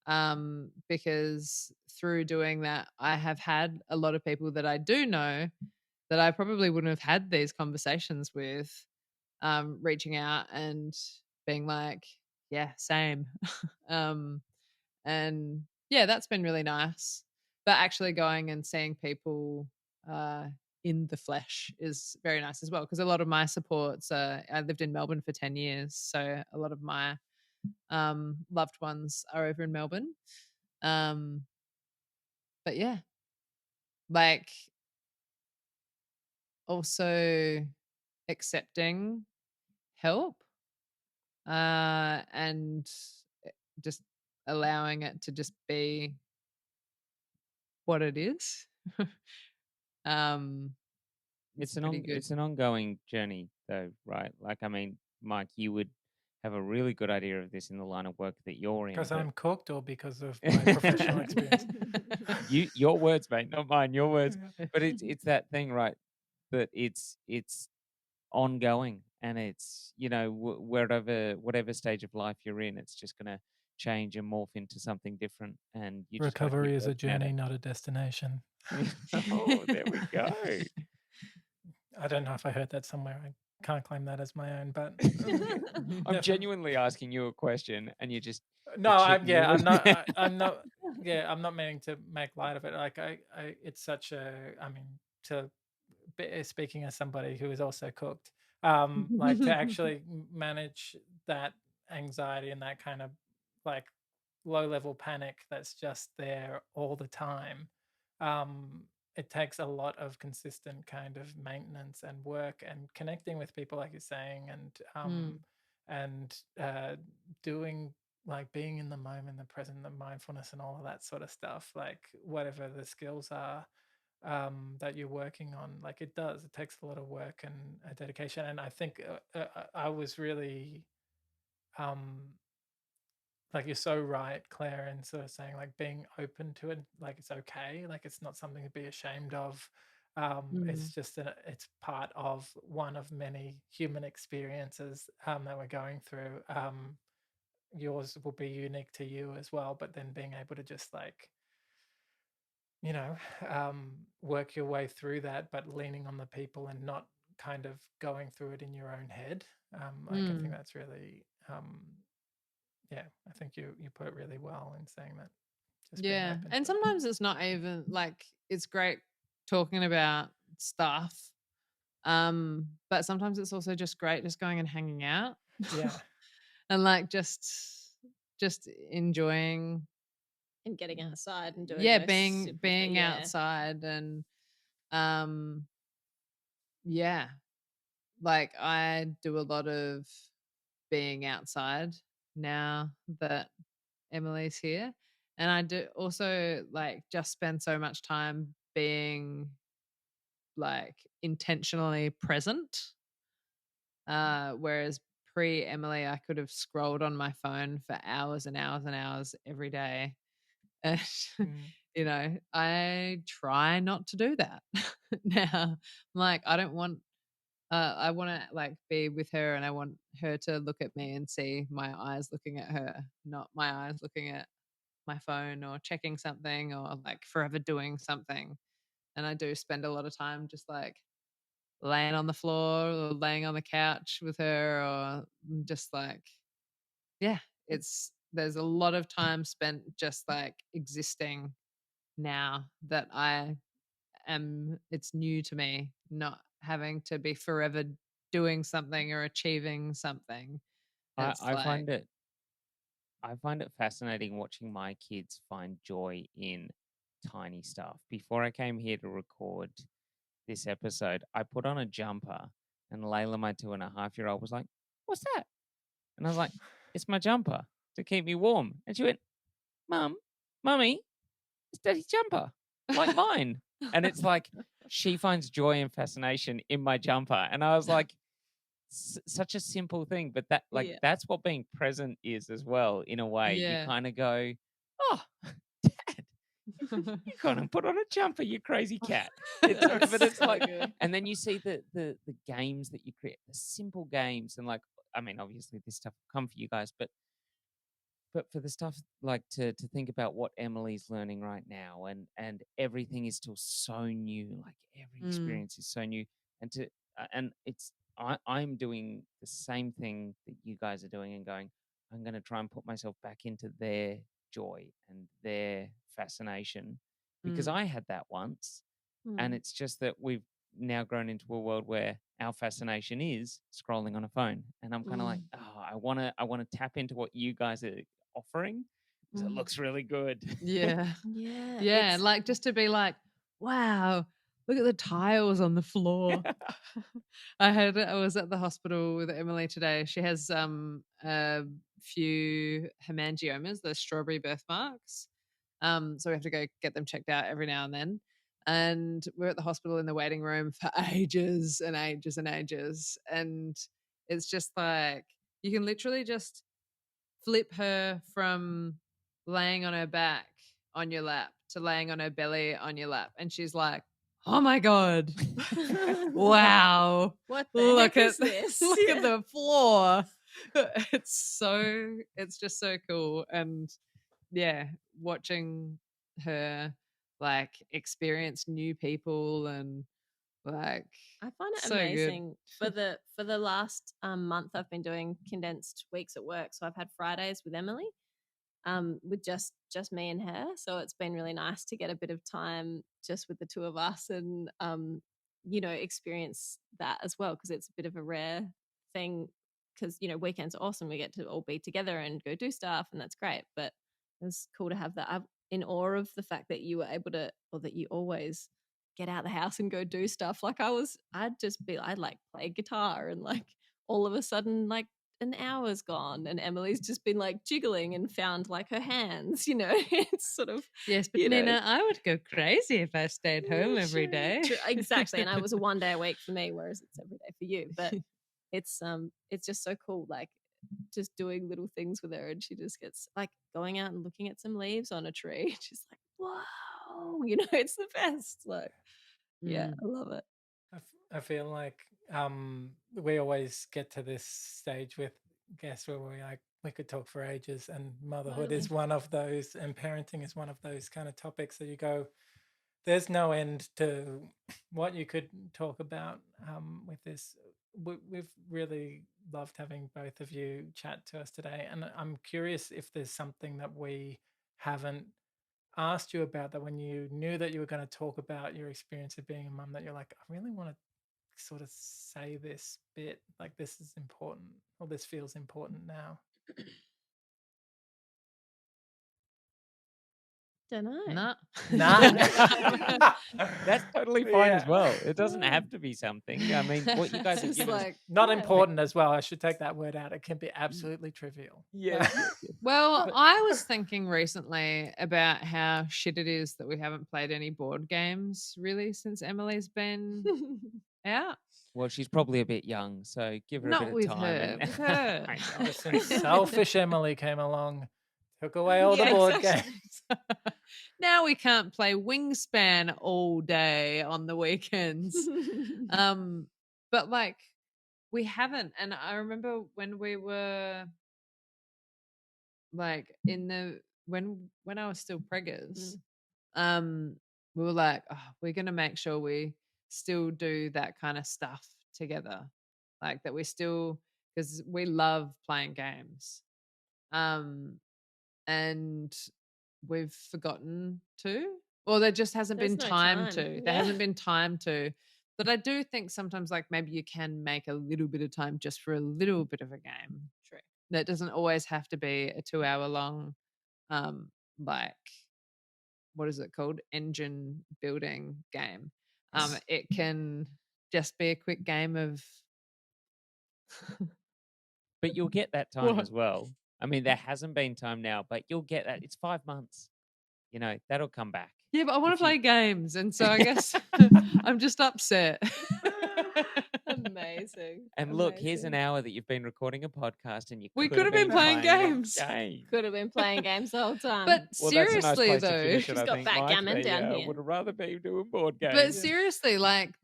Because through doing that, I have had a lot of people that I do know that I probably wouldn't have had these conversations with, reaching out and being like, yeah, same. And yeah, that's been really nice. But actually going and seeing people in the flesh is very nice as well, because a lot of my supports, I lived in Melbourne for 10 years, so a lot of my loved ones are over in Melbourne. But yeah, like also accepting help, and just allowing it to just be what it is. um It's pretty good. it's an ongoing journey though, right? Like, I mean, Mike, you would have a really good idea of this in the line of work that you're in. Because But I'm cooked or because of my professional experience? your words, mate, not mine. Your words. Yeah. But it's that thing, right? That it's ongoing, and it's whatever stage of life you're in, it's just gonna change and morph into something different, and you just gotta Recovery keep is a working at journey, it. not a destination. Oh, there we go. I don't know if I heard that somewhere. I can't claim that as my own, but I'm definitely. genuinely asking you a question, and you're No, chipping I'm yeah, in. I'm not yeah, I'm not meaning to make light of it. Like it's such a, I mean, to speaking as somebody who is also cooked, like to actually manage that anxiety and that kind of like low level panic that's just there all the time. It takes a lot of consistent kind of maintenance and work and connecting with people, like you're saying, and doing, like, being in the moment, the present, the mindfulness, and all of that sort of stuff. Like whatever the skills are that you're working on, like it takes a lot of work and dedication. And I think I was really um like, you're so right, Claire, and sort of saying like being open to it, like it's okay, like it's not something to be ashamed of. It's just it's part of one of many human experiences that we're going through. Yours will be unique to you as well, but then being able to just like, you know, work your way through that, but leaning on the people and not kind of going through it in your own head. Like I think that's really, yeah, I think you put it really well in saying that. Just being Yeah. open And to it. sometimes it's not even like it's great talking about stuff. But sometimes it's also just great just going and hanging out. Yeah. And like just enjoying And getting outside and doing being outside and yeah. Like I do a lot of being outside now that Emily's here. And I do also like just spend so much time being like intentionally present. Whereas pre Emily, I could have scrolled on my phone for hours and hours and hours every day. And, you know, I try not to do that now. Like, I don't want, I want to like be with her and I want her to look at me and see my eyes looking at her, not my eyes looking at my phone or checking something or like forever doing something. And I do spend a lot of time just like laying on the floor or laying on the couch with her or just like, yeah, there's a lot of time spent just like existing now that it's new to me, not having to be forever doing something or achieving something. It's I like, find it fascinating watching my kids find joy in tiny stuff. Before I came here to record this episode, I put on a jumper, and Layla, my 2.5-year-old, was like, "What's that?" And I was like, "It's my jumper to keep me warm." And she went, Mummy, it's Daddy's jumper, like mine. And it's like she finds joy and fascination in my jumper. And I was like, such a simple thing, but that's what being present is as well. In a way, you kind of go, "Oh, Dad, you kind of put on a jumper, you crazy cat." But it's so like, good. and then you see the games that you create, the simple games, and like, I mean, obviously this stuff will come for you guys, but for the stuff like to think about what Emily's learning right now, and everything is still so new, like every experience is so new, and I'm doing the same thing that you guys are doing and going, I'm going to try and put myself back into their joy and their fascination, because I had that once. And it's just that we've now grown into a world where our fascination is scrolling on a phone. And I'm kind of like, oh, I want to tap into what you guys are offering because it looks really good. Yeah. Yeah. Yeah. Like just to be like, wow, look at the tiles on the floor. I was at the hospital with Emily today. She has a few hemangiomas, those strawberry birthmarks. So we have to go get them checked out every now and then. and we're at the hospital in the waiting room for ages and ages and ages. And it's just like, you can literally just flip her from laying on her back on your lap to laying on her belly on your lap. And she's like, oh my God, wow. What the heck is Look this? at the floor. It's just so cool. And yeah, watching her like experience new people and like, I find it so good. amazing. For the last month, I've been doing condensed weeks at work. So I've had Fridays with Emily, with just me and her. So it's been really nice to get a bit of time just with the two of us and experience that as well, because it's a bit of a rare thing. Because weekends are awesome. We get to all be together and go do stuff, and that's great. But it's cool to have that. I'm in awe of the fact that you were able to, or that you always get out the house and go do stuff. Like I'd like play guitar and like all of a sudden like an hour's gone and Emily's just been like jiggling and found like her hands, it's sort of, yes, but Nina, I would go crazy if I stayed home every true, day. true, exactly. And I was a 1 day a week for me, whereas it's every day for you. But it's just so cool, like just doing little things with her, and she just gets like going out and looking at some leaves on a tree. She's like, wow, it's the best. Like, yeah, I love it. I feel like we always get to this stage with guests where we could talk for ages, and motherhood is one of those, and parenting is one of those kind of topics that you go, there's no end to what you could talk about with this. We've really loved having both of you chat to us today, and I'm curious if there's something that we haven't asked you about, that when you knew that you were going to talk about your experience of being a mum, that you're like, I really want to sort of say this bit, like this is important, or this feels important now. Don't know. No. That's totally fine as Yeah. well. It doesn't have to be something. I mean, what you guys have Just given us. like Not yeah. important as well. I should take that word out. It can be absolutely trivial. Yeah. Well, I was thinking recently about how shit it is that we haven't played any board games really since Emily's been out. Well, she's probably a bit young, so give her Not a bit with of time. her. With her. I know. Since selfish Emily came along, took away all the Yeah, board exactly. games. Now we can't play Wingspan all day on the weekends. But like we haven't. And I remember when we were like when I was still preggers, we were like, oh, we're gonna make sure we still do that kind of stuff together. Like that we still, because we love playing games. And we've forgotten to, or there just hasn't There's been no time time. to. There Yeah. hasn't been time to. But I do think sometimes like maybe you can make a little bit of time just for a little bit of a game. True. That doesn't always have to be a 2-hour long like what is it called? Engine building game. It can just be a quick game of But you'll get that time What? as well. I mean, there hasn't been time now, but you'll get that. It's 5 months. That'll come back. yeah, but I want If to you- play games, and so I guess I'm just upset. Amazing. And look, here's an Amazing. hour that you've been recording a podcast, and you We could have been playing a games. game. Could have been playing games the whole time. But Well, that's a nice seriously, place to though, finish it, She's I got think, backgammon Mike. down here. Would have rather be doing board games. but seriously, like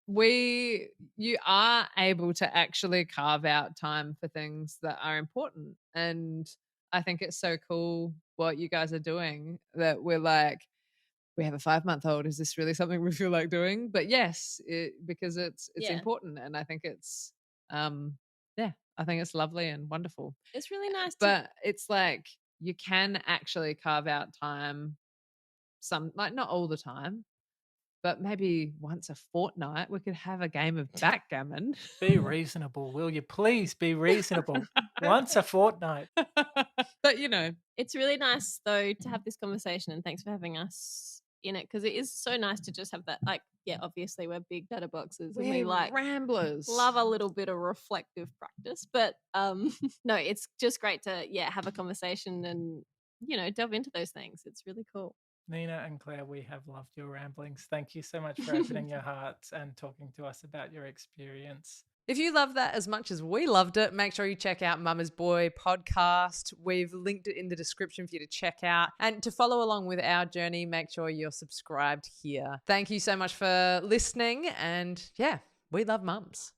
you are able to actually carve out time for things that are important, and I think it's so cool what you guys are doing. That we're like, we have a 5-month-old. Is this really something we feel like doing? But yes, because it's Yeah. important, and I think it's I think it's lovely and wonderful. It's really nice. But it's like you can actually carve out time, some like not all the time, but maybe once a fortnight we could have a game of backgammon. Be reasonable, will you? Please be reasonable. Once a fortnight. But It's really nice though to have this conversation, and thanks for having us in it, because it is so nice to just have that. Like, yeah, obviously we're big data boxes and we we're like ramblers. love a little bit of reflective practice, but no, it's just great to have a conversation and delve into those things. It's really cool. Nina and Claire, we have loved your ramblings. Thank you so much for opening your hearts and talking to us about your experience. If you love that as much as we loved it, make sure you check out Mama's Boy podcast. We've linked it in the description for you to check out. And to follow along with our journey, make sure you're subscribed here. Thank you so much for listening. And yeah, we love mums.